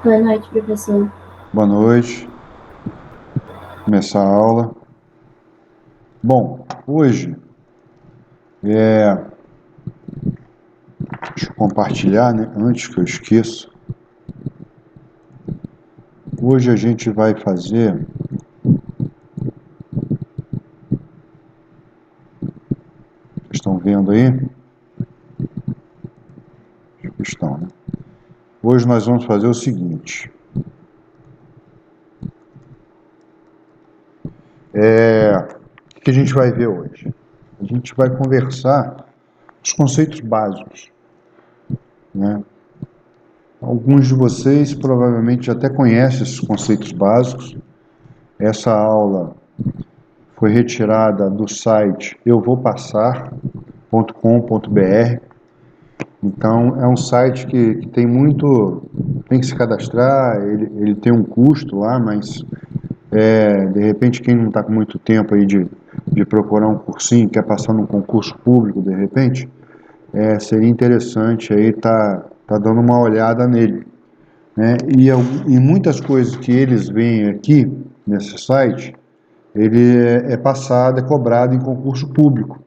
Boa noite, professor. Boa noite, começar a aula. Bom, hoje, deixa eu compartilhar, né, antes que eu esqueça. Hoje a gente vai fazer, estão vendo aí? Estão, né? Hoje nós vamos fazer o seguinte, o que a gente vai ver hoje? A gente vai conversar os conceitos básicos, né? Alguns de vocês provavelmente até conhecem esses conceitos básicos. Essa aula foi retirada do site euvopassar.com.br. Então, é um site que tem muito, tem que se cadastrar, ele tem um custo lá, mas de repente quem não está com muito tempo aí de procurar um cursinho, quer passar num concurso público de repente, seria interessante aí tá dando uma olhada nele, né? E muitas coisas que eles veem aqui nesse site, ele é passado, é cobrado em concurso público.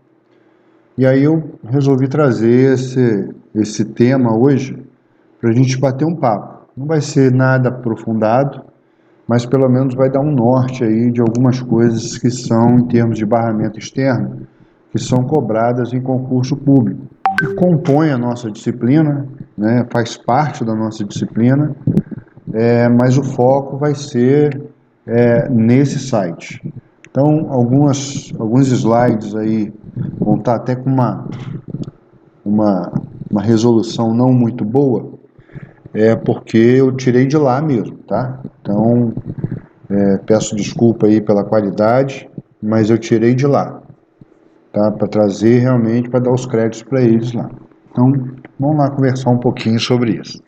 E aí eu resolvi trazer esse tema hoje para a gente bater um papo. Não vai ser nada aprofundado, mas pelo menos vai dar um norte aí de algumas coisas que são, em termos de barramento externo, que são cobradas em concurso público. E compõe a nossa disciplina, né, faz parte da nossa disciplina, mas o foco vai ser nesse site. Então, alguns slides aí vão estar até com uma, uma resolução não muito boa, porque eu tirei de lá mesmo, tá? Então, peço desculpa aí pela qualidade, mas eu tirei de lá, tá? Para trazer realmente, para dar os créditos para eles lá. Então, vamos lá conversar um pouquinho sobre isso.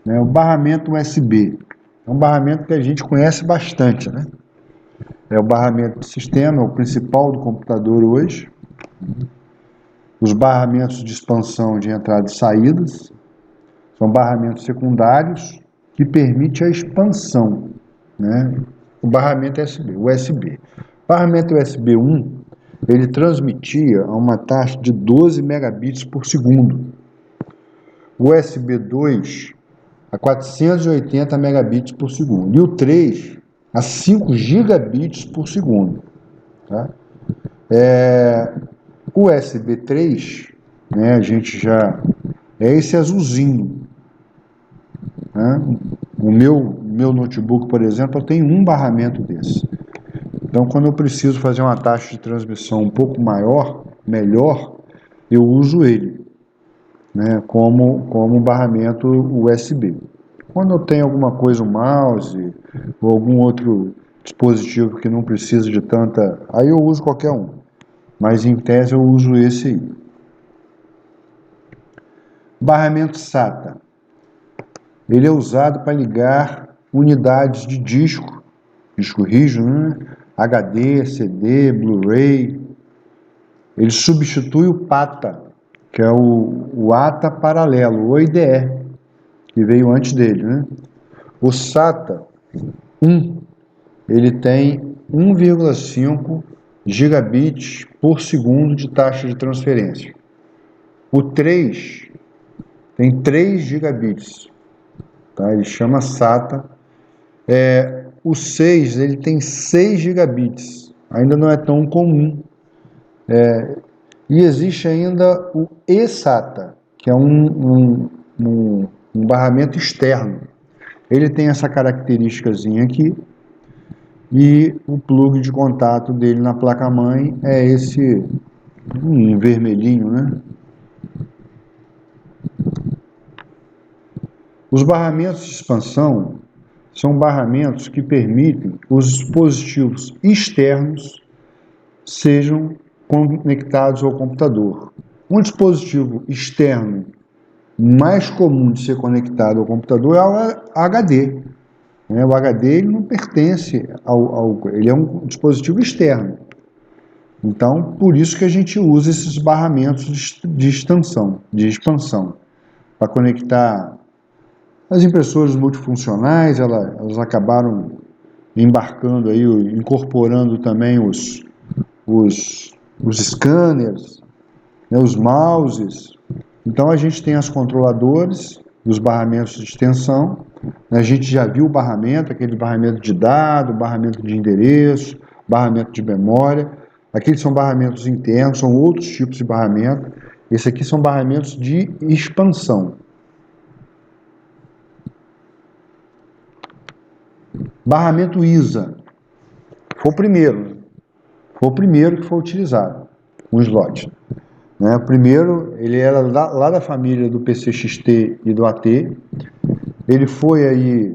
O barramento USB é um barramento que a gente conhece bastante, né? É o barramento de sistema, é o principal do computador hoje. Os barramentos de expansão de entradas e saídas são barramentos secundários que permitem a expansão, né? O barramento USB. O barramento USB 1, ele transmitia a uma taxa de 12 megabits por segundo. O USB 2 a 480 megabits por segundo. E o 3 a 5 gigabits por segundo. Tá? O USB 3, né, a gente já... É esse azulzinho. Né? O meu notebook, por exemplo, tem um barramento desse. Então, quando eu preciso fazer uma taxa de transmissão um pouco maior, melhor, eu uso ele, né, como barramento USB. Quando eu tenho alguma coisa, um mouse ou algum outro dispositivo que não precisa de tanta... Aí eu uso qualquer um, mas em tese eu uso esse aí. Barramento SATA. Ele é usado para ligar unidades de disco rígido, né? HD, CD, Blu-ray. Ele substitui o PATA, que é o ATA paralelo, o IDE, que veio antes dele, né? O SATA 1, ele tem 1,5 gigabits por segundo de taxa de transferência. O 3 tem 3 gigabits, tá? Ele chama SATA. O 6, ele tem 6 gigabits, ainda não é tão comum. E existe ainda o eSATA, que é um barramento externo. Ele tem essa característicazinha aqui, e o plug de contato dele na placa-mãe é esse vermelhinho, né? Os barramentos de expansão são barramentos que permitem os dispositivos externos sejam conectados ao computador. Um dispositivo externo mais comum de ser conectado ao computador é o HD. O HD ele não pertence ele é um dispositivo externo. Então, por isso que a gente usa esses barramentos de expansão, para conectar As impressoras multifuncionais, elas acabaram embarcando aí, incorporando também os scanners, né, os mouses. Então a gente tem as controladoras dos barramentos de extensão. A gente já viu o barramento, aquele barramento de dado, barramento de endereço, barramento de memória. Aqueles são barramentos internos, são outros tipos de barramento. Esse aqui são barramentos de expansão. Barramento ISA foi o primeiro que foi utilizado, um slot. Né? O primeiro, ele era lá da família do PCXT e do AT. Ele foi aí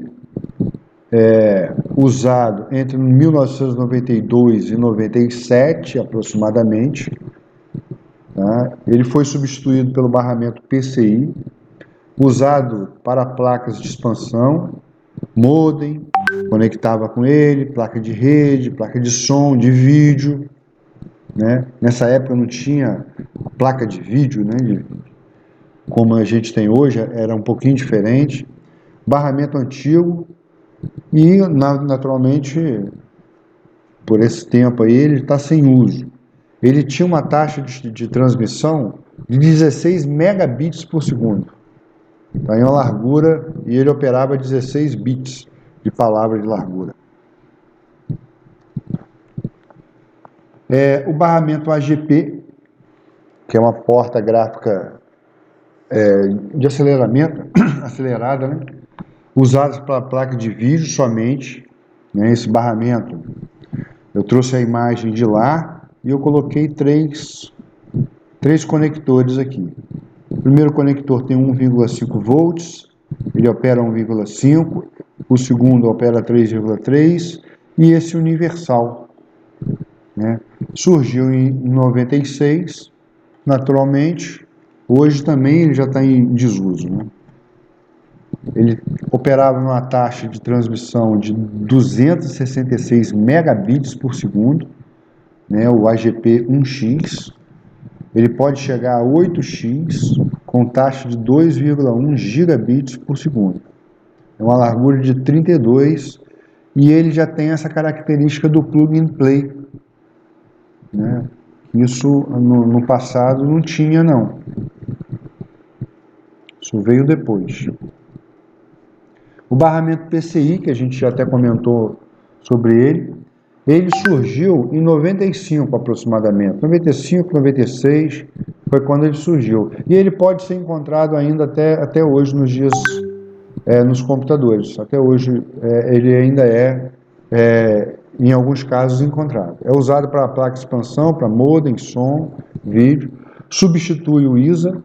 usado entre 1992 e 97, aproximadamente. Tá? Ele foi substituído pelo barramento PCI, usado para placas de expansão, modem, conectava com ele, placa de rede, placa de som, de vídeo. Né? Nessa época não tinha placa de vídeo, né? Como a gente tem hoje, era um pouquinho diferente. Barramento antigo e, naturalmente, por esse tempo aí, ele está sem uso. Ele tinha uma taxa de transmissão de 16 megabits por segundo. Tá em uma largura, e ele operava 16 bits de palavra de largura. O barramento AGP, que é uma porta gráfica de aceleramento, acelerada, né? Usada para placa de vídeo somente, né? Esse barramento, eu trouxe a imagem de lá e eu coloquei três conectores aqui. O primeiro conector tem 1,5 volts, ele opera 1,5, o segundo opera 3,3 e esse universal, né? Surgiu em 96, naturalmente, hoje também ele já está em desuso, né? Ele operava numa taxa de transmissão de 266 megabits por segundo, né, o AGP 1x. Ele pode chegar a 8x com taxa de 2,1 gigabits por segundo. É uma largura de 32 e ele já tem essa característica do plug and play, né? Isso no passado não tinha, não. Isso veio depois. O barramento PCI, que a gente já até comentou sobre ele surgiu em 95 aproximadamente. 95, 96 foi quando ele surgiu. E ele pode ser encontrado ainda até hoje nos dias, nos computadores. Até hoje ele ainda em alguns casos, encontrado. É usado para placa de expansão, para modem, som, vídeo. Substitui o ISA,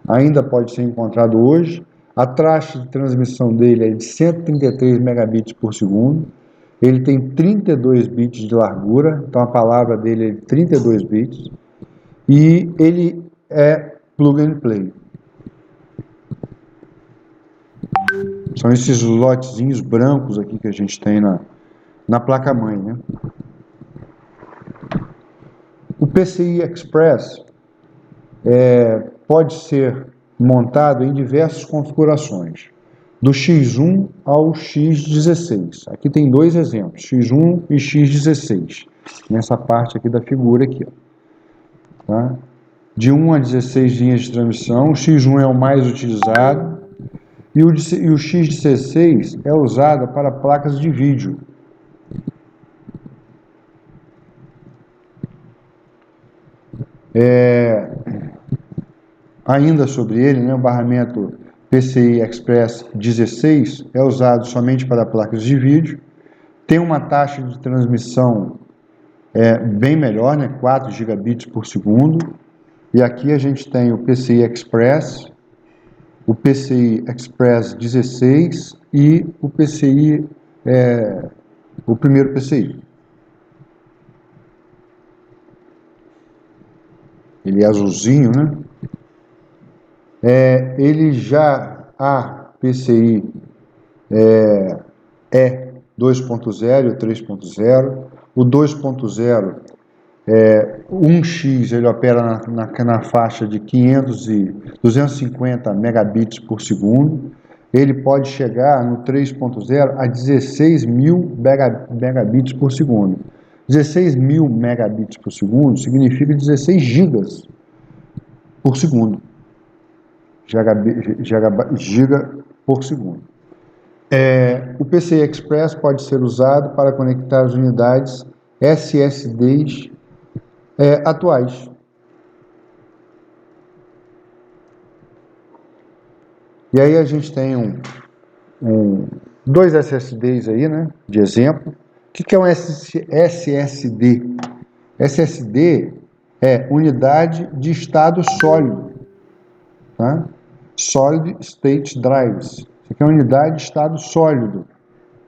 ainda pode ser encontrado hoje. A taxa de transmissão dele é de 133 megabits por segundo. Ele tem 32 bits de largura, então a palavra dele é de 32 bits. E ele é plug and play. São esses slotzinhos brancos aqui que a gente tem na placa-mãe, né? O PCI Express pode ser montado em diversas configurações, do X1 ao X16. Aqui tem dois exemplos, X1 e X16, nessa parte aqui da figura aqui. Tá? De 1 a 16 linhas de transmissão, o X1 é o mais utilizado, e o X16 é usado para placas de vídeo. Ainda sobre ele, né, o barramento PCI Express 16 é usado somente para placas de vídeo, tem uma taxa de transmissão bem melhor, né, 4 gigabits por segundo, e aqui a gente tem o PCI Express 16 e o PCI, o primeiro PCI. Ele é azulzinho, né? Ele já, a PCI é 2.0 e 3.0. O 2.0 1x, ele opera na faixa de 250 megabits por segundo. ele pode chegar no 3.0 a 16 mil megabits por segundo. 16 mil megabits por segundo significa 16 gigas por segundo. Giga por segundo. O PCI Express pode ser usado para conectar as unidades SSDs atuais. E aí a gente tem dois SSDs aí, né, de exemplo. O que é um SSD? SSD é unidade de estado sólido, tá? Solid State Drives. Isso aqui é uma unidade de estado sólido.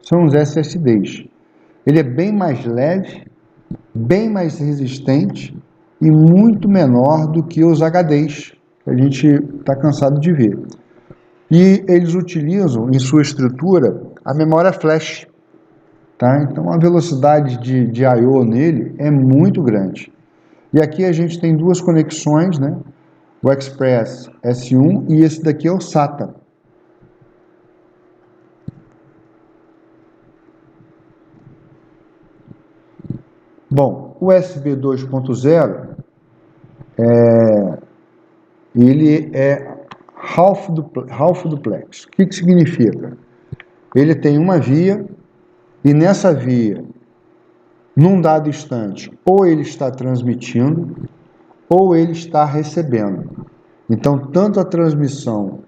São os SSDs. Ele é bem mais leve, bem mais resistente e muito menor do que os HDs, que a gente está cansado de ver. E eles utilizam em sua estrutura a memória flash. Tá? Então a velocidade de I/O nele é muito grande. E aqui a gente tem duas conexões, né? O Express S1 e esse daqui é o SATA. Bom, o USB 2.0 ele é half duplex. O que significa? Ele tem uma via e nessa via, num dado instante, ou ele está transmitindo ou ele está recebendo. Então, tanto a transmissão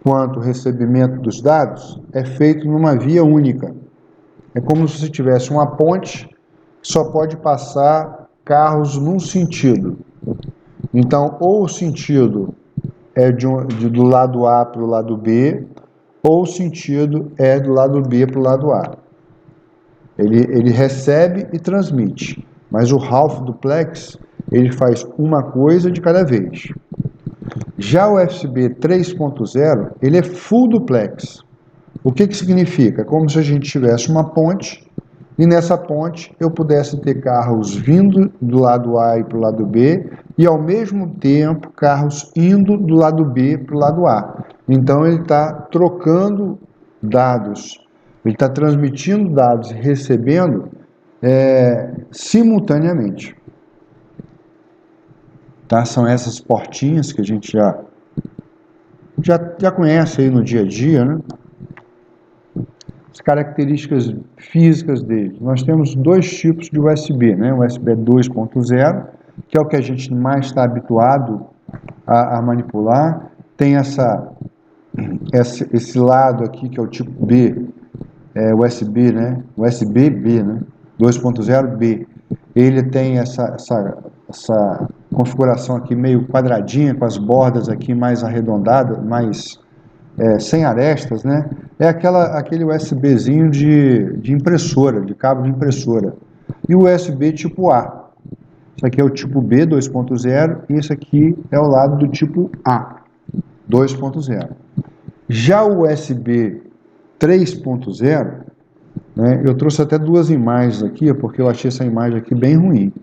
quanto o recebimento dos dados é feito numa via única. É como se você tivesse uma ponte que só pode passar carros num sentido. Então, ou o sentido é do lado A para o lado B, ou o sentido é do lado B para o lado A. Ele recebe e transmite, mas o half duplex ele faz uma coisa de cada vez. Já o USB 3.0 ele é full duplex. O que significa? É como se a gente tivesse uma ponte e nessa ponte eu pudesse ter carros vindo do lado A e para o lado B e ao mesmo tempo carros indo do lado B para o lado A. Então ele está trocando dados, ele está transmitindo dados e recebendo simultaneamente. Tá? São essas portinhas que a gente já conhece aí no dia a dia, né? As características físicas dele. Nós temos dois tipos de USB, né? O USB 2.0, que é o que a gente mais está habituado a manipular. Tem esse lado aqui, que é o tipo B, USB, né? USB-B, né? 2.0B. Ele tem essa configuração aqui meio quadradinha, com as bordas aqui mais arredondadas, mais sem arestas, né? É aquele USBzinho de impressora, de cabo de impressora. E o USB tipo A. Isso aqui é o tipo B 2.0 e esse aqui é o lado do tipo A 2.0. Já o USB 3.0, né, eu trouxe até duas imagens aqui, porque eu achei essa imagem aqui bem ruim,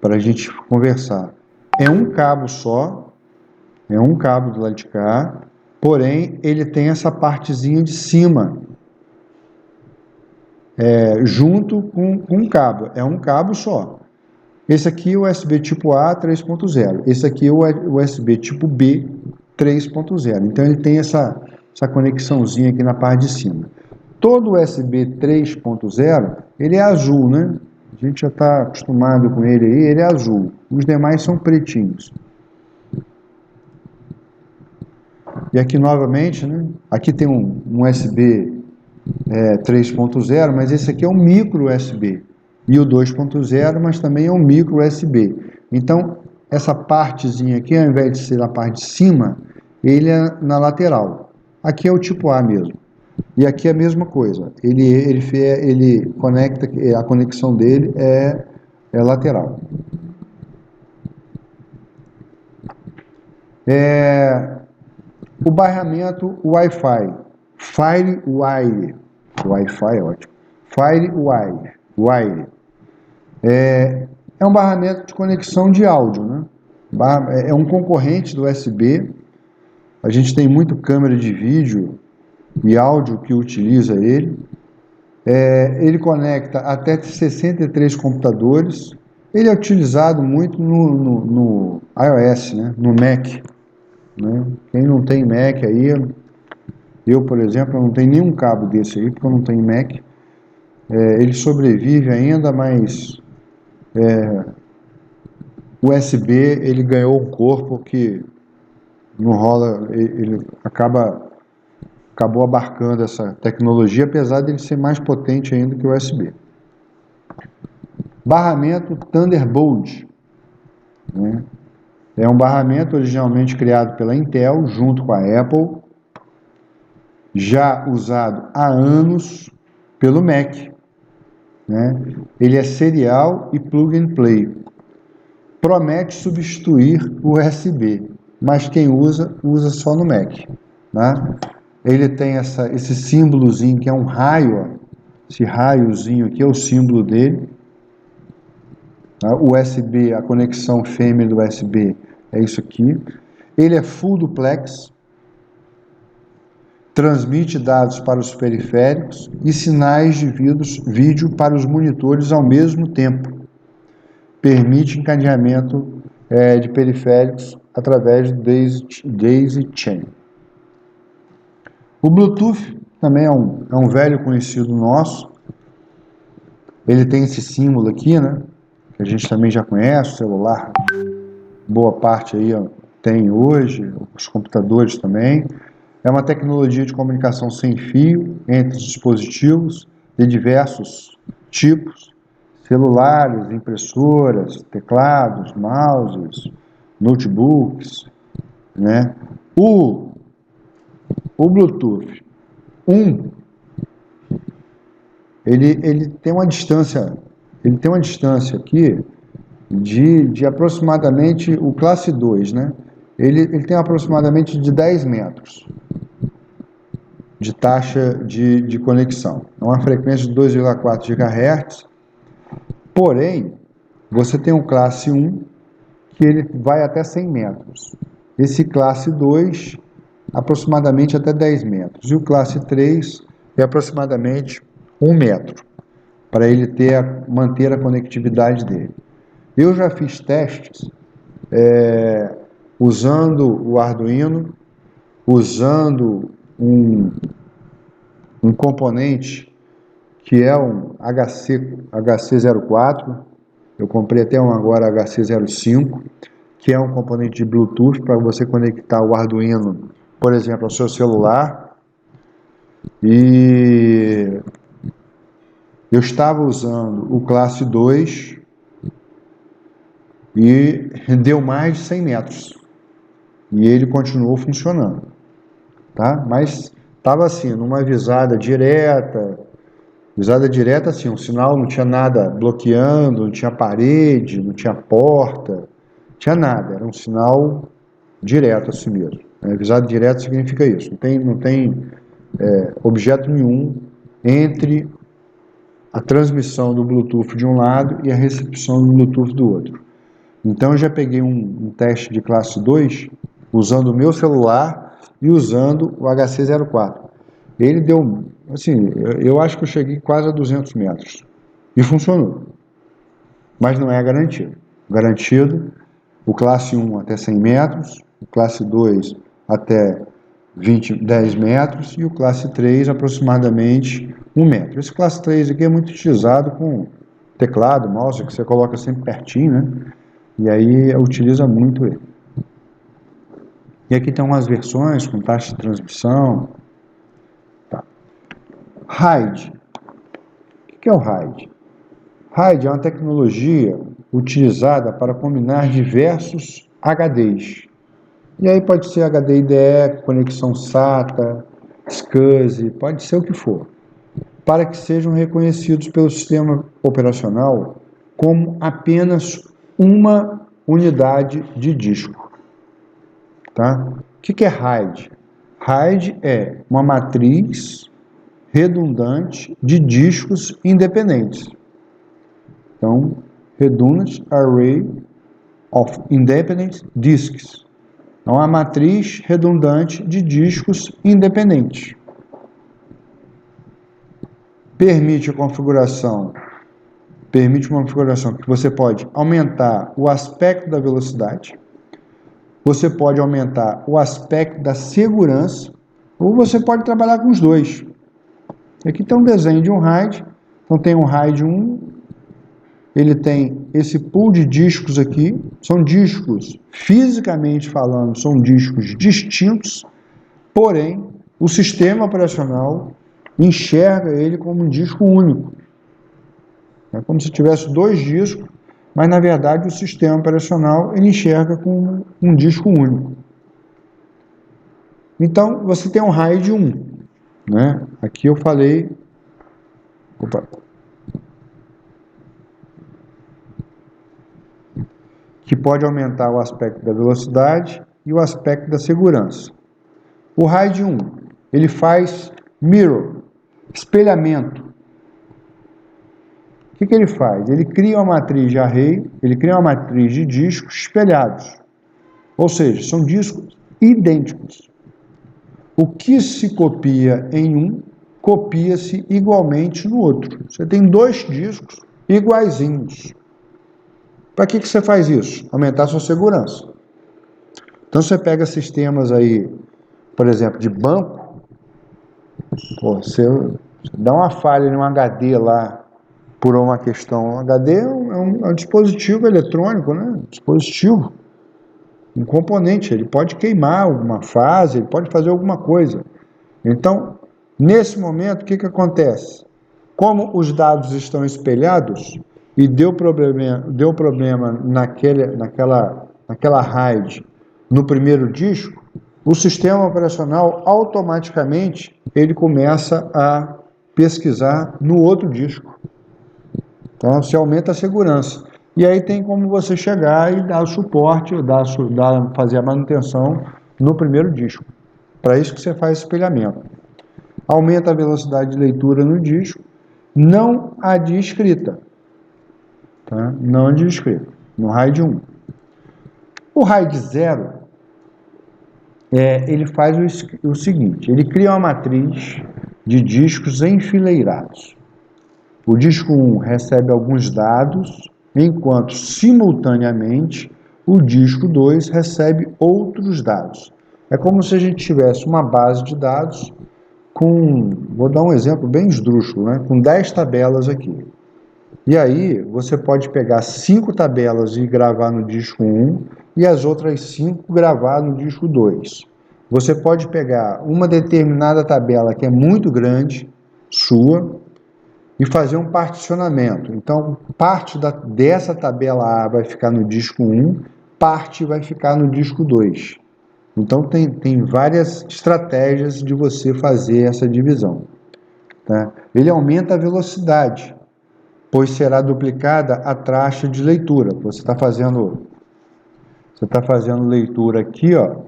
para a gente conversar. É um cabo só, é um cabo do lado de cá, porém ele tem essa partezinha de cima, junto com um cabo, é um cabo só. Esse aqui é o USB tipo A 3.0, esse aqui é o USB tipo B 3.0, então ele tem essa conexãozinha aqui na parte de cima. Todo USB 3.0, ele é azul, né? A gente já está acostumado com ele aí, ele é azul. Os demais são pretinhos. E aqui novamente, né? Aqui tem um USB 3.0, mas esse aqui é um micro USB. E o 2.0, mas também é um micro USB. Então, essa partezinha aqui, ao invés de ser na parte de cima, ele é na lateral. Aqui é o tipo A mesmo. E aqui é a mesma coisa. Ele conecta, a conexão dele é lateral. O barramento Wi-Fi. FireWire. Wi-Fi é ótimo. FireWire. É um barramento de conexão de áudio, né? É um concorrente do USB. A gente tem muito câmera de vídeo e áudio que utiliza ele. Ele conecta até 63 computadores. Ele é utilizado muito no iOS, né? No Mac. Né? Quem não tem Mac aí, eu, por exemplo, não tenho nenhum cabo desse aí, porque eu não tenho Mac. Ele sobrevive ainda, mas o USB ele ganhou um corpo que não rola, ele acabou abarcando essa tecnologia, apesar de ele ser mais potente ainda que o USB. Barramento Thunderbolt, né? É um barramento originalmente criado pela Intel, junto com a Apple, já usado há anos pelo Mac. Né? Ele é serial e plug and play. Promete substituir o USB, mas quem usa, usa só no Mac. Né? Ele tem esse símbolozinho que é um raio, ó. Esse raiozinho aqui é o símbolo dele. O USB, a conexão fêmea do USB é isso aqui. Ele é full duplex, transmite dados para os periféricos e sinais de vídeo para os monitores ao mesmo tempo. Permite encadeamento de periféricos através do Daisy Chain. O Bluetooth também é um velho conhecido nosso. Ele tem esse símbolo aqui, né? Que a gente também já conhece, o celular, boa parte aí tem hoje, os computadores também. É uma tecnologia de comunicação sem fio entre os dispositivos de diversos tipos, celulares, impressoras, teclados, mouses, notebooks, né? O Bluetooth 1, ele tem uma distância aqui de aproximadamente, o classe 2, né? Ele tem aproximadamente de 10 metros de taxa de conexão. É uma frequência de 2,4 GHz, porém, você tem um classe 1 que ele vai até 100 metros. Esse classe 2, aproximadamente até 10 metros. E o classe 3 é aproximadamente 1 metro, para ele manter a conectividade dele. Eu já fiz testes usando o Arduino, usando um componente que é um HC04, eu comprei até um agora HC05, que é um componente de Bluetooth para você conectar o Arduino, por exemplo, ao seu celular. E eu estava usando o classe 2 e deu mais de 100 metros. E ele continuou funcionando. Tá? Mas estava assim, numa visada direta, assim, um sinal, não tinha nada bloqueando, não tinha parede, não tinha porta, não tinha nada, era um sinal direto assim mesmo. Visada direta significa isso, não tem objeto nenhum entre a transmissão do Bluetooth de um lado e a recepção do Bluetooth do outro. Então eu já peguei um teste de classe 2, usando o meu celular e usando o HC04. Ele deu, assim, eu acho que eu cheguei quase a 200 metros. E funcionou. Mas não é garantido. Garantido, o classe 1 até 100 metros, o classe 2 até 10 metros e o classe 3 aproximadamente 1 metro. Esse classe 3 aqui é muito utilizado com teclado, mouse, que você coloca sempre pertinho, né? E aí utiliza muito ele. E aqui tem umas versões com taxa de transmissão. Tá. RAID. O que é o RAID? RAID é uma tecnologia utilizada para combinar diversos HDs. E aí pode ser HD IDE, conexão SATA, SCSI, pode ser o que for, para que sejam reconhecidos pelo sistema operacional como apenas uma unidade de disco. Tá? O que é RAID? RAID é uma matriz redundante de discos independentes. Então, Redundant Array of Independent Disks. É uma matriz redundante de discos independentes. permite uma configuração que você pode aumentar o aspecto da velocidade, você pode aumentar o aspecto da segurança, ou você pode trabalhar com os dois. Aqui tem um desenho de um RAID, então tem um RAID 1, ele tem esse pool de discos aqui, são discos, fisicamente falando, são discos distintos, porém, o sistema operacional enxerga ele como um disco único. É como se tivesse dois discos, mas na verdade o sistema operacional ele enxerga como um disco único. Então, você tem um RAID 1, né? Aqui eu falei... que pode aumentar o aspecto da velocidade e o aspecto da segurança. O RAID 1, ele faz mirror, espelhamento. O que ele faz? Ele cria uma matriz de array, ele cria uma matriz de discos espelhados. Ou seja, são discos idênticos. O que se copia em um, copia-se igualmente no outro. Você tem dois discos iguaizinhos. Para que você faz isso? Aumentar a sua segurança. Então você pega sistemas aí, por exemplo, de banco, você dá uma falha em um HD lá, por uma questão. O HD é um dispositivo eletrônico, né? Dispositivo, um componente, ele pode queimar alguma fase, ele pode fazer alguma coisa. Então, nesse momento, o que acontece? Como os dados estão espelhados e deu problema naquela RAID no primeiro disco, o sistema operacional automaticamente ele começa a pesquisar no outro disco. Então, você aumenta a segurança. E aí tem como você chegar e dar o suporte, fazer a manutenção no primeiro disco. Para isso que você faz espelhamento. Aumenta a velocidade de leitura no disco, não a de escrita. Tá? Não a de escrita, no RAID 1. O RAID 0, ele faz o seguinte, ele cria uma matriz de discos enfileirados. O disco 1 recebe alguns dados, enquanto simultaneamente o disco 2 recebe outros dados. É como se a gente tivesse uma base de dados com, vou dar um exemplo bem esdrúxulo, né? Com 10 tabelas aqui. E aí você pode pegar 5 tabelas e gravar no disco 1 e as outras 5 gravar no disco 2. Você pode pegar uma determinada tabela que é muito grande, sua, e fazer um particionamento. Então, parte dessa tabela A vai ficar no disco 1, parte vai ficar no disco 2. Então, tem várias estratégias de você fazer essa divisão. Tá? Ele aumenta a velocidade, pois será duplicada a taxa de leitura. Você está fazendo leitura aqui, ó,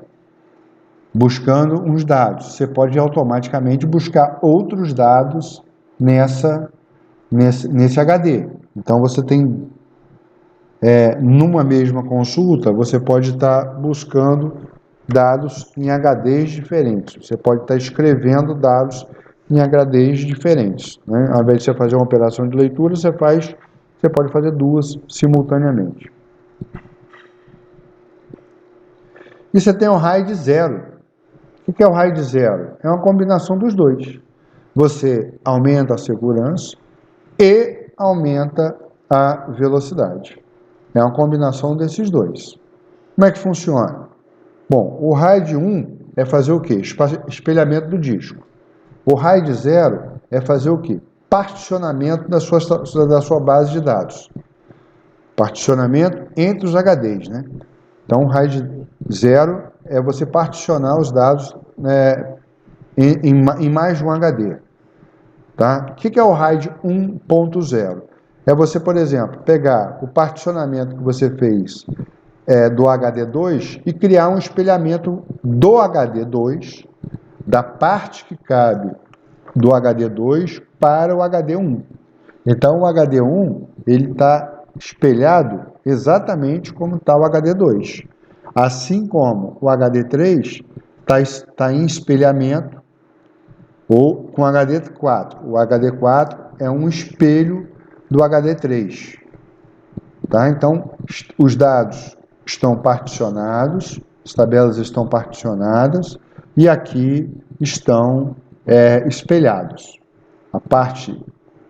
buscando uns dados. Você pode automaticamente buscar outros dados nesse HD. Então, você tem, numa mesma consulta, você pode estar buscando dados em HDs diferentes. Você pode estar escrevendo dados em HDs diferentes. Né? Ao invés de você fazer uma operação de leitura, você pode fazer duas simultaneamente. E você tem o RAID 0. O que é o RAID 0? É uma combinação dos dois. Você aumenta a segurança e aumenta a velocidade. É uma combinação desses dois. Como é que funciona? Bom, o RAID 1 é fazer o quê? Espelhamento do disco. O RAID 0 é fazer o quê? Particionamento da sua base de dados. Particionamento entre os HDs, né? Então, o RAID 0 é você particionar os dados em mais de um HD. Tá? O que é o RAID 1.0? É você, por exemplo, pegar o particionamento que você fez do HD2 e criar um espelhamento do HD2, da parte que cabe do HD2 para o HD1. Então, o HD1 ele está espelhado exatamente como está o HD2. Assim como o HD3 está em espelhamento ou com HD4. O HD4 é um espelho do HD3. Tá? Então, os dados estão particionados, as tabelas estão particionadas e aqui estão espelhados. A parte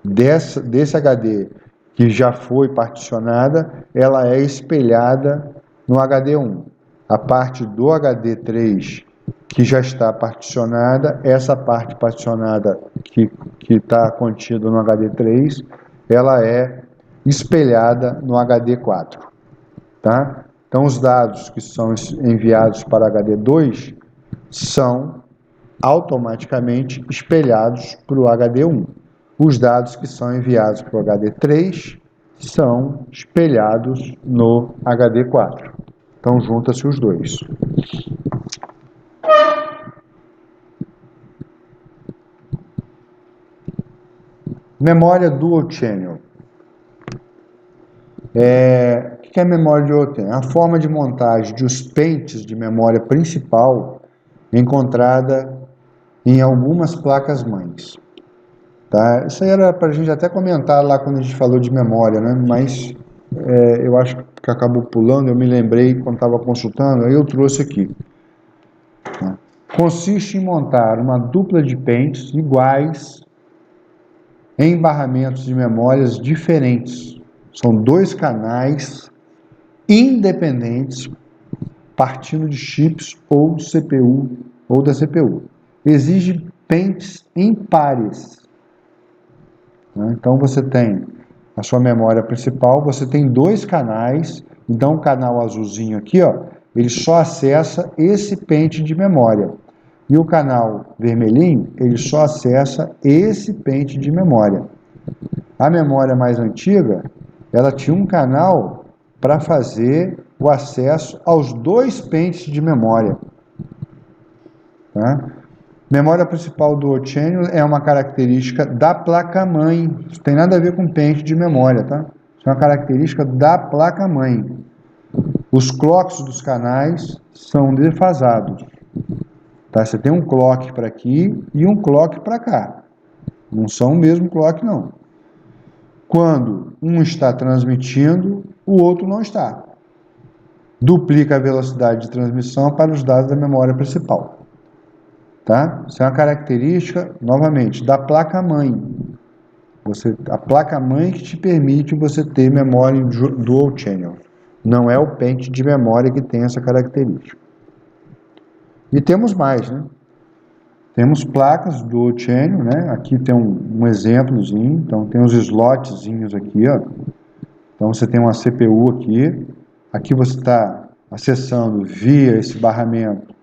desse HD que já foi particionada, ela é espelhada no HD1. A parte do HD3 que já está particionada, essa parte particionada que está contida no HD3, ela é espelhada no HD4. Tá? Então, os dados que são enviados para HD2 são automaticamente espelhados para o HD1. Os dados que são enviados para o HD3 são espelhados no HD4. Então, junta-se os dois. Memória Dual Channel. O que é memória Dual Channel? A forma de montagem dos pentes de memória principal encontrada em algumas placas-mães. Tá? Isso aí era para a gente até comentar lá quando a gente falou de memória, né? Mas eu acho que acabou pulando, eu me lembrei quando estava consultando, aí eu trouxe aqui. Tá? Consiste em montar uma dupla de pentes iguais em barramentos de memórias diferentes. São dois canais independentes partindo de chips ou CPU ou da CPU. Exige pentes em pares. Então você tem a sua memória principal, você tem dois canais, então o canal azulzinho aqui, ó, ele só acessa esse pente de memória. E o canal vermelhinho, ele só acessa esse pente de memória. A memória mais antiga, ela tinha um canal para fazer o acesso aos dois pentes de memória. Tá? Memória principal Dual Channel é uma característica da placa-mãe. Isso tem nada a ver com pente de memória, tá? Isso é uma característica da placa-mãe. Os clocks dos canais são defasados. Tá? Você tem um clock para aqui e um clock para cá. Não são o mesmo clock, não. Quando um está transmitindo, o outro não está. Duplica a velocidade de transmissão para os dados da memória principal. Tá? Isso é uma característica, novamente, da placa-mãe. A placa-mãe que te permite você ter memória em dual channel. Não é o pente de memória que tem essa característica. E temos mais, né? Temos placas dual channel, né? Aqui tem um exemplozinho. Então, tem os slotzinhos aqui, ó. Então, você tem uma CPU aqui. Aqui você está acessando via esse barramento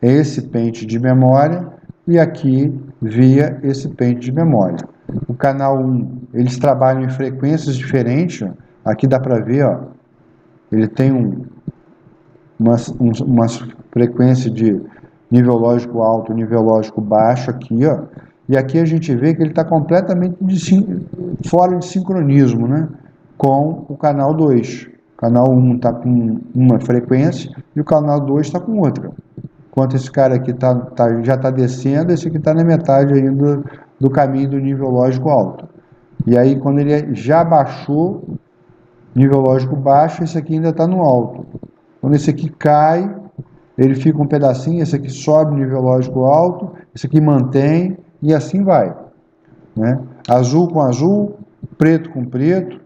esse pente de memória e aqui via esse pente de memória. O canal 1, eles trabalham em frequências diferentes. Ó. Aqui dá para ver, ó, ele tem uma frequência de nível lógico alto, nível lógico baixo aqui, ó. E aqui a gente vê que ele está completamente fora de sincronismo, né, com o canal 2. O canal 1 está com uma frequência e o canal 2 está com outra. Enquanto esse cara aqui já está descendo, esse aqui está na metade ainda do caminho do nível lógico alto. E aí, quando ele já baixou nível lógico baixo, esse aqui ainda está no alto. Quando esse aqui cai, ele fica um pedacinho, esse aqui sobe nível lógico alto, esse aqui mantém, e assim vai. Né? Azul com azul, preto com preto,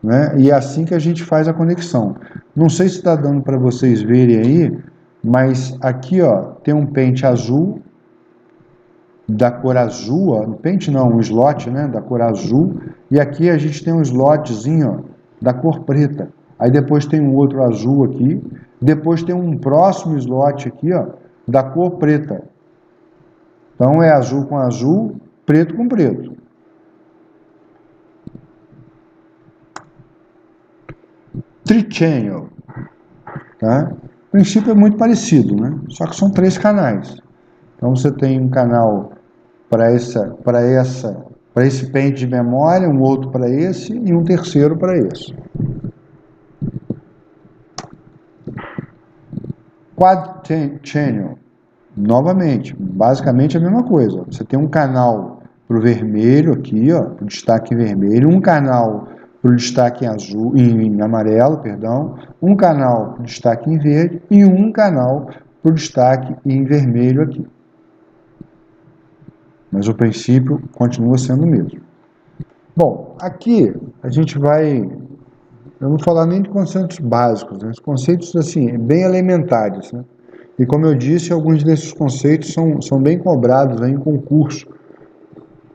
né? E é assim que a gente faz a conexão. Não sei se está dando para vocês verem aí, mas aqui, ó, tem um pente azul, da cor azul, ó, pente não, um slot, né, da cor azul, e aqui a gente tem um slotzinho, ó, da cor preta. Aí depois tem um outro azul aqui, depois tem um próximo slot aqui, ó, da cor preta. Então é azul com azul, preto com preto. Tri-channel, tá? O princípio é muito parecido, né? Só que são 3 canais. Então você tem um canal para esse pente de memória, um outro para esse e um terceiro para esse. Quad channel. Novamente, basicamente a mesma coisa. Você tem um canal para o vermelho aqui, ó, para o destaque vermelho, um canal para o destaque azul, em amarelo, perdão, um canal para o destaque em verde e um canal para o destaque em vermelho aqui. Mas o princípio continua sendo o mesmo. Bom, aqui a gente vai, eu não vou falar nem de conceitos básicos, né? Os conceitos assim, bem elementares, né? E como eu disse, alguns desses conceitos são bem cobrados aí em concurso.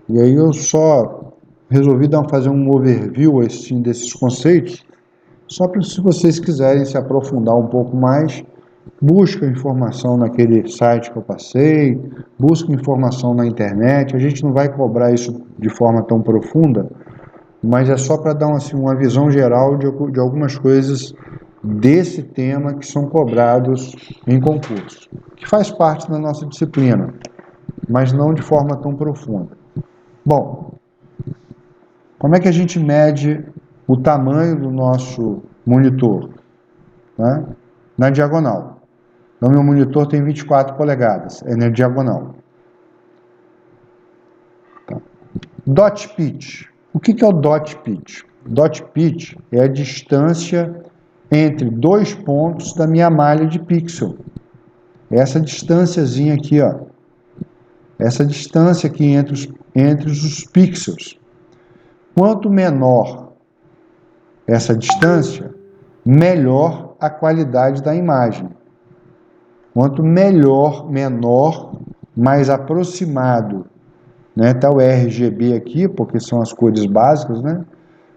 E aí eu só resolvi fazer um overview assim, desses conceitos, só para se vocês quiserem se aprofundar um pouco mais, busca informação naquele site que eu passei, busca informação na internet. A gente não vai cobrar isso de forma tão profunda, mas é só para dar assim, uma visão geral de algumas coisas desse tema que são cobrados em concurso, que faz parte da nossa disciplina, mas não de forma tão profunda. Bom, como é que a gente mede o tamanho do nosso monitor? Né? Na diagonal. Então, meu monitor tem 24 polegadas, é na diagonal. Tá. Dot pitch. O que é o dot pitch? Dot pitch é a distância entre dois pontos da minha malha de pixel. Essa distânciazinha aqui, ó. Essa distância aqui entre os pixels. Quanto menor essa distância, melhor a qualidade da imagem. Quanto menor, mais aproximado, né? Tá o RGB aqui, porque são as cores básicas, né?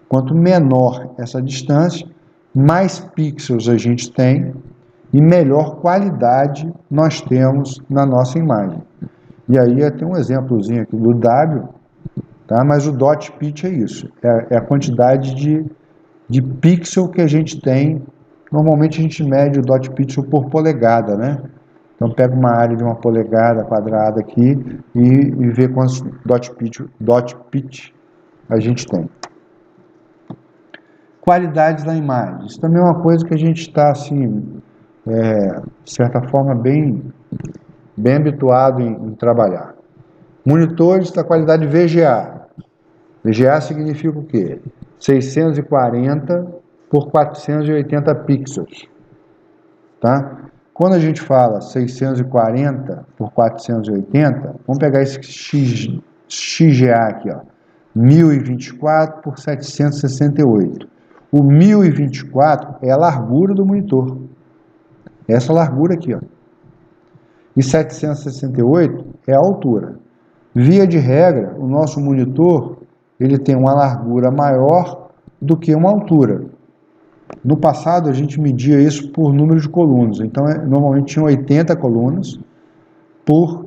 Quanto menor essa distância, mais pixels a gente tem e melhor qualidade nós temos na nossa imagem. E aí tem um exemplozinho aqui do W, tá? Mas o dot pitch é isso, é a quantidade de pixel que a gente tem. Normalmente a gente mede o dot pixel por polegada, né? Então pega uma área de 1 polegada quadrada aqui e vê quantos dot pitch a gente tem. Qualidade da imagem. Isso também é uma coisa que a gente está, assim, de certa forma, bem habituado em trabalhar. Monitores da qualidade VGA. VGA significa o quê? 640 por 480 pixels. Tá? Quando a gente fala 640 por 480, vamos pegar esse XGA aqui, ó, 1024 por 768. O 1024 é a largura do monitor. Essa largura aqui, ó. E 768 é a altura. Via de regra, o nosso monitor ele tem uma largura maior do que uma altura. No passado, a gente media isso por número de colunas. Então, normalmente tinha 80 colunas por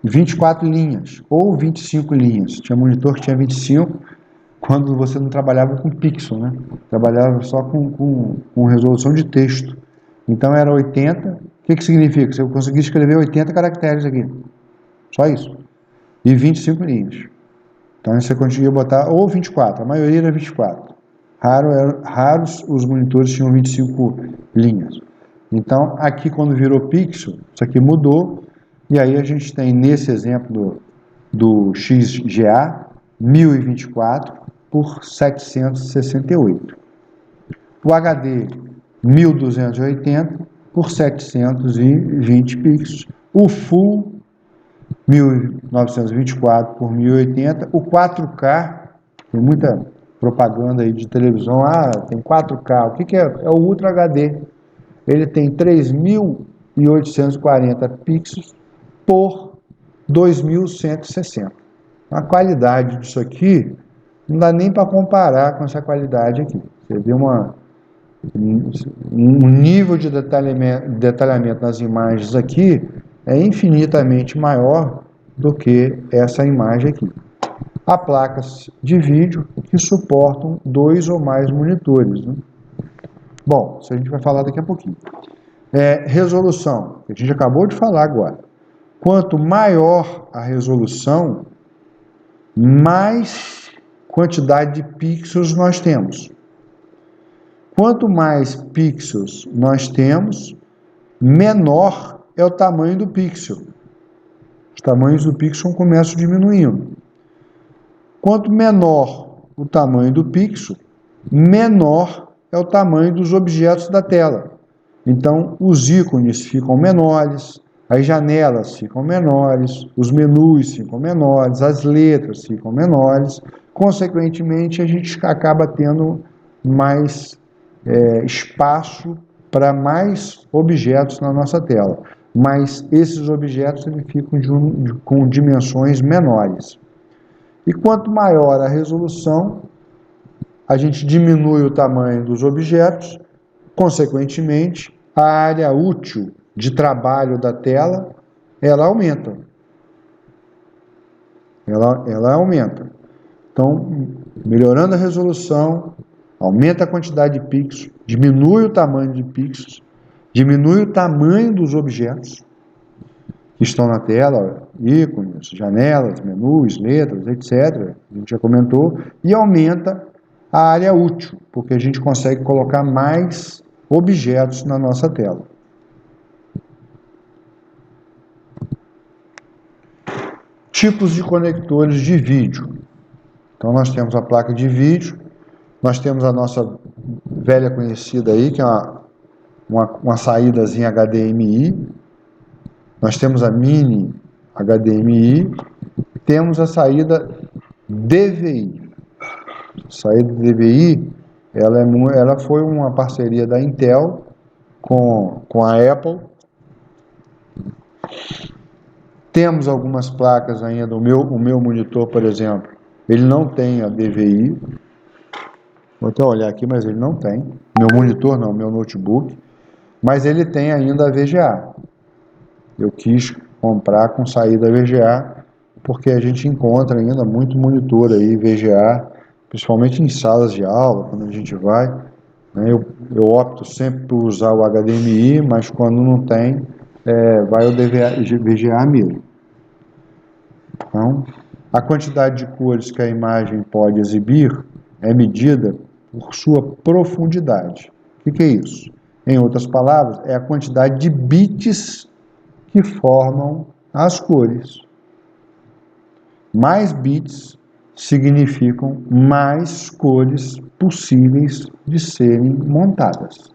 24 linhas, ou 25 linhas. Tinha monitor que tinha 25, quando você não trabalhava com pixel, né? Trabalhava só com resolução de texto. Então, era 80. O que significa? Você conseguia escrever 80 caracteres aqui. Só isso. E 25 linhas. Então, você conseguia botar, ou 24, a maioria era 24. Raros os monitores tinham 25 linhas. Então, aqui quando virou pixel, isso aqui mudou, e aí a gente tem nesse exemplo do XGA, 1024 por 768. O HD, 1280 por 720 pixels. O Full, 1924 por 1080. O 4K, tem muita propaganda aí de televisão, tem 4K, o que é? É o Ultra HD. Ele tem 3.840 pixels por 2.160. A qualidade disso aqui não dá nem para comparar com essa qualidade aqui. Você vê um nível de detalhamento nas imagens aqui é infinitamente maior do que essa imagem aqui. Há placas de vídeo que suportam 2 ou mais monitores, né? Bom, isso a gente vai falar daqui a pouquinho. Resolução, que a gente acabou de falar agora. Quanto maior a resolução, mais quantidade de pixels nós temos. Quanto mais pixels nós temos, menor é o tamanho do pixel. Os tamanhos do pixel começam diminuindo. Quanto menor o tamanho do pixel, menor é o tamanho dos objetos da tela. Então, os ícones ficam menores, as janelas ficam menores, os menus ficam menores, as letras ficam menores. Consequentemente, a gente acaba tendo mais espaço para mais objetos na nossa tela. Mas esses objetos eles ficam com dimensões menores. E quanto maior a resolução, a gente diminui o tamanho dos objetos, consequentemente, a área útil de trabalho da tela, ela aumenta. Ela aumenta. Então, melhorando a resolução, aumenta a quantidade de pixels, diminui o tamanho de pixels, diminui o tamanho dos objetos que estão na tela, ícones, janelas, menus, letras, etc. A gente já comentou, e aumenta a área útil, porque a gente consegue colocar mais objetos na nossa tela. Tipos de conectores de vídeo. Então nós temos a placa de vídeo, nós temos a nossa velha conhecida aí, que é uma saídazinha HDMI, nós temos a mini HDMI, temos a saída DVI. A saída DVI, ela foi uma parceria da Intel com a Apple. Temos algumas placas ainda, o meu monitor, por exemplo, ele não tem a DVI. Vou até olhar aqui, mas ele não tem. Meu monitor não, meu notebook. Mas ele tem ainda a VGA. Eu quis comprar com saída VGA, porque a gente encontra ainda muito monitor aí, VGA, principalmente em salas de aula, quando a gente vai. Né, eu opto sempre por usar o HDMI, mas quando não tem, vai o VGA mesmo. Então, a quantidade de cores que a imagem pode exibir é medida por sua profundidade. O que é isso? Em outras palavras, é a quantidade de bits que formam as cores. Mais bits significam mais cores possíveis de serem montadas.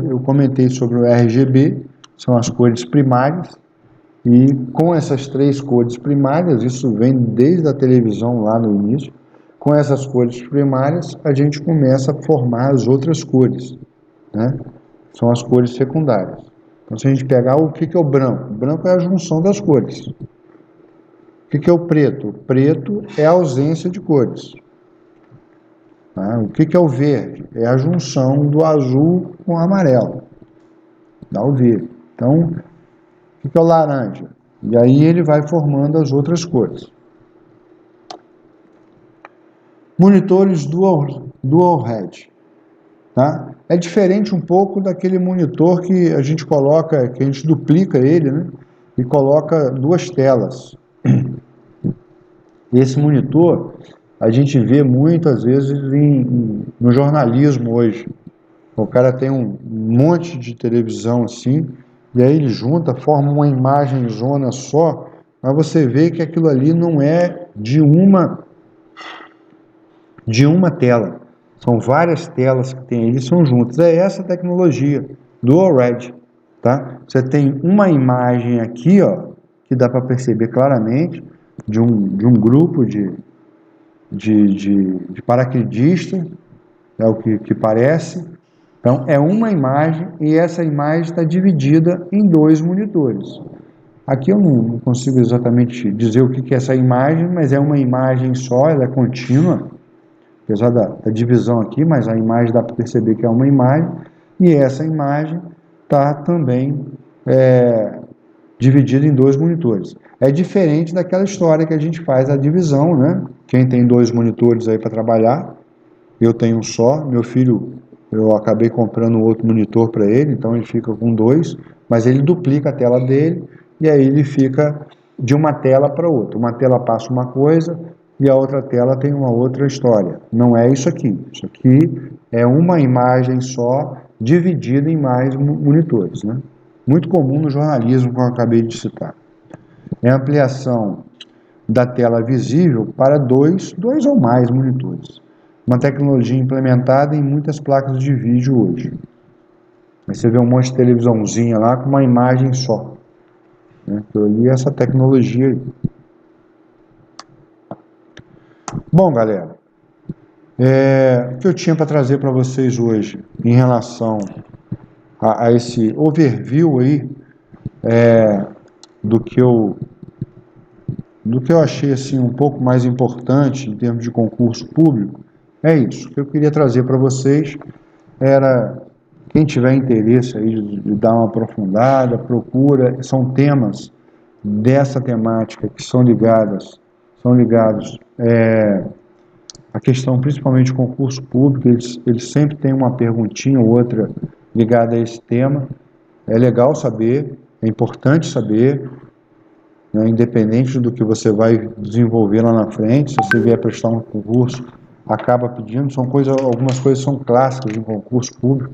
Eu comentei sobre o RGB, são as cores primárias, e com essas três cores primárias, isso vem desde a televisão lá no início, com essas cores primárias a gente começa a formar as outras cores, né? São as cores secundárias. Então, se a gente pegar o que é o branco? O branco é a junção das cores. O que é o preto? O preto é a ausência de cores. O que é o verde? É a junção do azul com o amarelo. Dá o verde. Então, o que é o laranja? E aí ele vai formando as outras cores. Monitores dual head. Tá? É diferente um pouco daquele monitor que a gente coloca, que a gente duplica ele, né? E coloca duas telas. Esse monitor a gente vê muitas vezes no jornalismo hoje. O cara tem um monte de televisão assim, e aí ele junta, forma uma imagem zona só, mas você vê que aquilo ali não é de uma tela. São várias telas que tem ali, são juntas. É essa tecnologia do OLED, tá? Você tem uma imagem aqui, ó, que dá para perceber claramente, de um grupo de paraquedistas, é o que parece. Então, é uma imagem e essa imagem está dividida em dois monitores. Aqui eu não consigo exatamente dizer o que é essa imagem, mas é uma imagem só, ela é contínua, apesar da divisão aqui, mas a imagem dá para perceber que é uma imagem, e essa imagem está também dividida em dois monitores. É diferente daquela história que a gente faz a divisão, né? Quem tem dois monitores aí para trabalhar, eu tenho um só, meu filho, eu acabei comprando outro monitor para ele, então ele fica com dois, mas ele duplica a tela dele, e aí ele fica de uma tela para outra. Uma tela passa uma coisa, e a outra tela tem uma outra história. Não é isso aqui. Isso aqui é uma imagem só, dividida em mais monitores, né? Muito comum no jornalismo, como eu acabei de citar. é a ampliação da tela visível para dois ou mais monitores. Uma tecnologia implementada em muitas placas de vídeo hoje. Aí você vê um monte de televisãozinha lá com uma imagem só, né? E essa tecnologia aí. Bom, galera, o que eu tinha para trazer para vocês hoje em relação a esse overview aí do que eu achei assim um pouco mais importante em termos de concurso público, é isso. O que eu queria trazer para vocês era, quem tiver interesse aí de dar uma aprofundada, procura, são temas dessa temática que são ligados à questão principalmente de concurso público, eles sempre têm uma perguntinha ou outra ligada a esse tema. É legal saber, é importante saber, né, independente do que você vai desenvolver lá na frente, se você vier prestar um concurso, acaba pedindo, algumas coisas são clássicas em concurso público,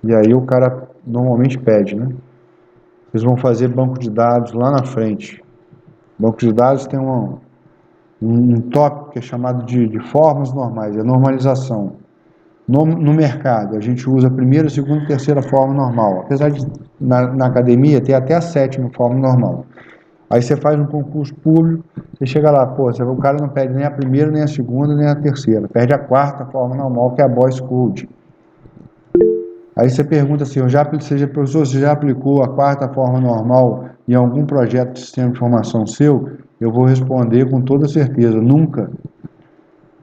e aí o cara normalmente pede, né? Vocês vão fazer banco de dados lá na frente. Banco de dados tem um tópico que é chamado de formas normais, é normalização. No mercado, a gente usa a primeira, segunda e terceira forma normal, apesar de na academia ter até a sétima forma normal. Aí você faz um concurso público, você chega lá, o cara não pede nem a primeira, nem a segunda, nem a terceira, pede a quarta forma normal, que é a Boyce Code. Aí você pergunta assim, professor, você já aplicou a quarta forma normal em algum projeto de sistema de informação seu? Eu vou responder com toda certeza, nunca.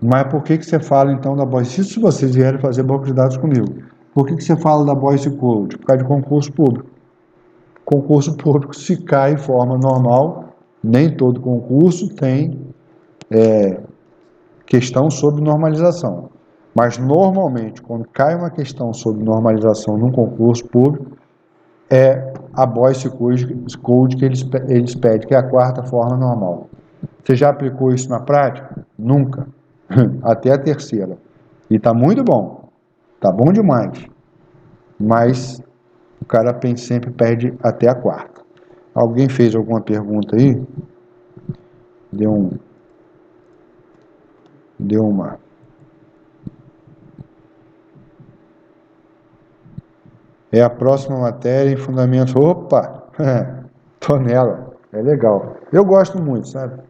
Mas por que você fala então da Boyce? Se vocês vierem fazer banco de dados comigo, por que você fala da Boyce Code? Por causa de concurso público. Concurso público, se cai em forma normal, nem todo concurso tem questão sobre normalização. Mas, normalmente, quando cai uma questão sobre normalização num concurso público, é a Boyce Code que eles pedem, que é a quarta forma normal. Você já aplicou isso na prática? Nunca. Até a terceira. E está muito bom. Está bom demais. Mas o cara sempre perde até a quarta. Alguém fez alguma pergunta aí? Deu uma. É a próxima matéria em fundamentos. Opa! Tô nela. É legal. Eu gosto muito, sabe?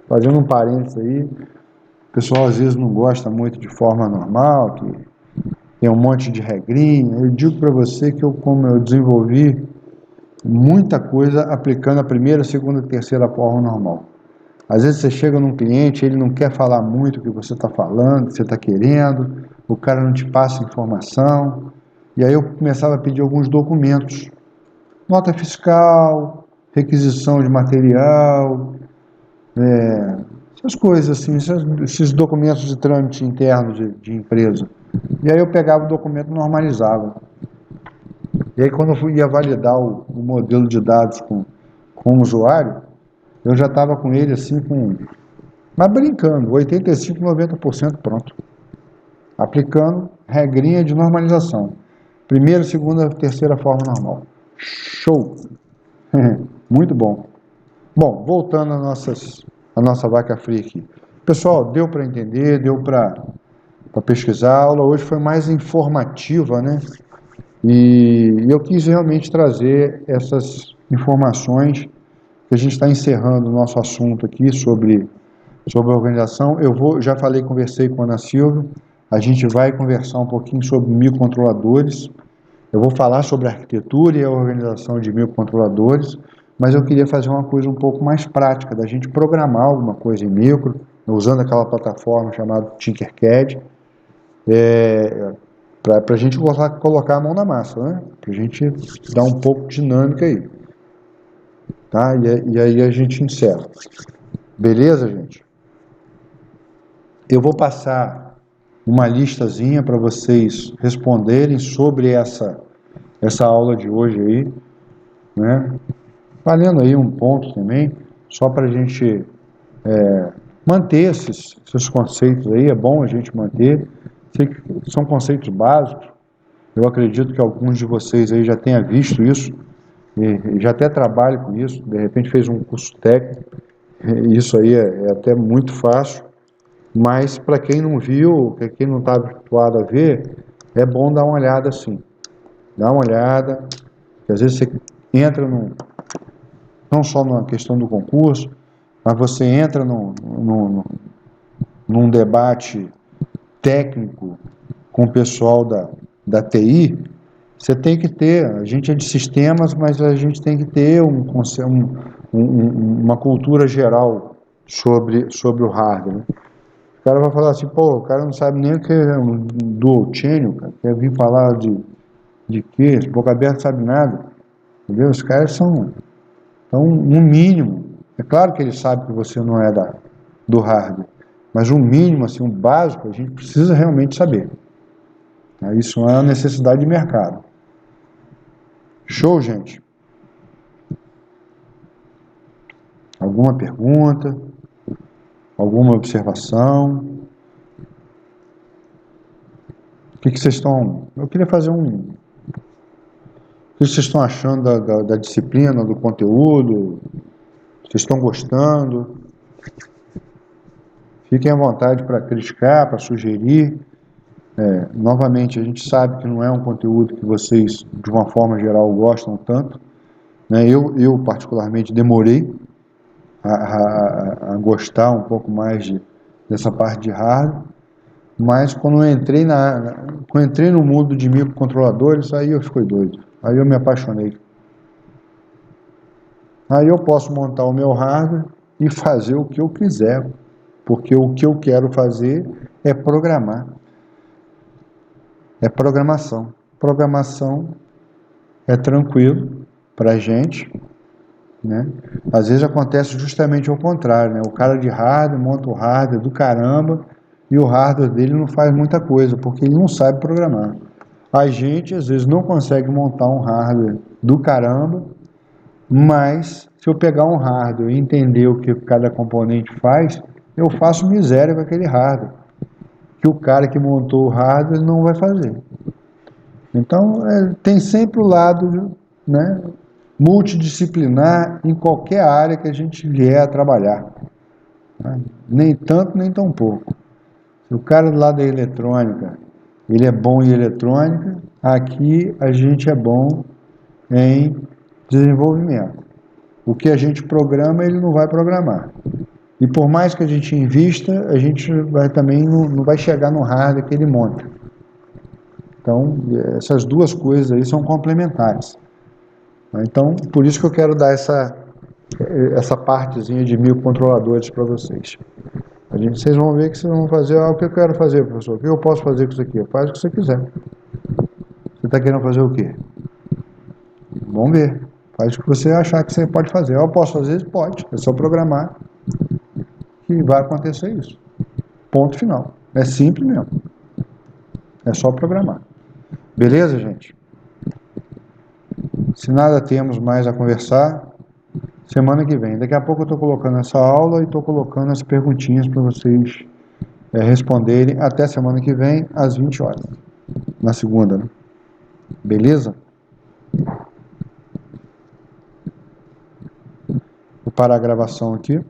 Fazendo um parênteses aí, o pessoal às vezes não gosta muito de forma normal, que tem um monte de regrinha. Eu digo para você que como eu desenvolvi muita coisa aplicando a primeira, segunda e terceira forma normal. Às vezes você chega num cliente, ele não quer falar muito o que você está falando, o que você está querendo, o cara não te passa informação, e aí eu começava a pedir alguns documentos, nota fiscal, requisição de material, essas coisas assim, esses documentos de trâmite interno de empresa. E aí eu pegava o documento e normalizava. E aí quando eu ia validar o modelo de dados com o usuário, eu já estava com ele assim, mas brincando, 85%, 90% pronto. Aplicando regrinha de normalização. Primeira, segunda, terceira forma normal. Show! Muito bom. Bom, voltando à nossa vaca fria aqui. Pessoal, deu para entender, deu para pesquisar. A aula hoje foi mais informativa, né? E eu quis realmente trazer essas informações que a gente está encerrando o nosso assunto aqui sobre a organização. Já conversei com a Ana Silva, a gente vai conversar um pouquinho sobre microcontroladores. Eu vou falar sobre a arquitetura e a organização de microcontroladores, mas eu queria fazer uma coisa um pouco mais prática, da gente programar alguma coisa em micro, usando aquela plataforma chamada Tinkercad, para a gente colocar a mão na massa, né? Para a gente dar um pouco de dinâmica aí. Tá? E aí a gente encerra. Beleza, gente? Eu vou passar uma listazinha para vocês responderem sobre essa aula de hoje aí, né? Valendo aí um ponto também, só para a gente manter esses conceitos aí, é bom a gente manter. Sei que são conceitos básicos, eu acredito que alguns de vocês aí já tenham visto isso e já até trabalho com isso, de repente fez um curso técnico, isso aí é até muito fácil, mas para quem não viu, quem não está habituado a ver, é bom dar uma olhada assim. Dá uma olhada, que às vezes você entra não só na questão do concurso, mas você entra num debate técnico com o pessoal da TI, você tem que ter, a gente é de sistemas, mas a gente tem que ter uma cultura geral sobre o hardware. Né? O cara vai falar assim, pô, o cara não sabe nem o que é um dual channel, cara, quer vir falar de quê? Boca aberta não sabe nada. Entendeu? Os caras são, então, no mínimo, é claro que ele sabe que você não é do hardware, mas um mínimo, assim, um básico, a gente precisa realmente saber. Isso é uma necessidade de mercado. Show, gente? Alguma pergunta? Alguma observação? O que vocês estão... Eu queria fazer um... O que vocês estão achando da disciplina, do conteúdo? Vocês estão gostando? Fiquem à vontade para criticar, para sugerir. Novamente, a gente sabe que não é um conteúdo que vocês, de uma forma geral, gostam tanto. Né? Eu particularmente, demorei a gostar um pouco mais dessa parte de hardware, mas quando eu entrei, quando eu entrei no mundo de microcontroladores, aí eu fiquei doido. Aí eu me apaixonei. Aí eu posso montar o meu hardware e fazer o que eu quiser, porque o que eu quero fazer é programar. É programação. Programação é tranquilo para a gente, né? Às vezes acontece justamente ao contrário, né? O cara de hardware monta o hardware do caramba e o hardware dele não faz muita coisa, porque ele não sabe programar. A gente, às vezes, não consegue montar um hardware do caramba, mas se eu pegar um hardware e entender o que cada componente faz, eu faço miséria com aquele hardware, que o cara que montou o hardware não vai fazer. Então, tem sempre o lado, né, multidisciplinar em qualquer área que a gente vier a trabalhar. Né? Nem tanto, nem tão pouco. Se o cara do lado da eletrônica, ele é bom em eletrônica, aqui a gente é bom em desenvolvimento. O que a gente programa, ele não vai programar. E por mais que a gente invista, a gente vai também não vai chegar no hardware que ele monta. Então, essas duas coisas aí são complementares. Então, por isso que eu quero dar essa partezinha de microcontroladores para vocês. Vocês vão ver que vocês vão fazer, o que eu quero fazer, professor? O que eu posso fazer com isso aqui? Faz o que você quiser. Você está querendo fazer o quê? Vamos ver. Faz o que você achar que você pode fazer. Eu posso fazer? Pode. É só programar que vai acontecer isso. Ponto final. É simples mesmo. É só programar. Beleza, gente? Se nada temos mais a conversar, semana que vem. Daqui a pouco eu estou colocando essa aula e estou colocando as perguntinhas para vocês responderem até semana que vem, às 20 horas. Na segunda, né? Beleza? Vou parar a gravação aqui.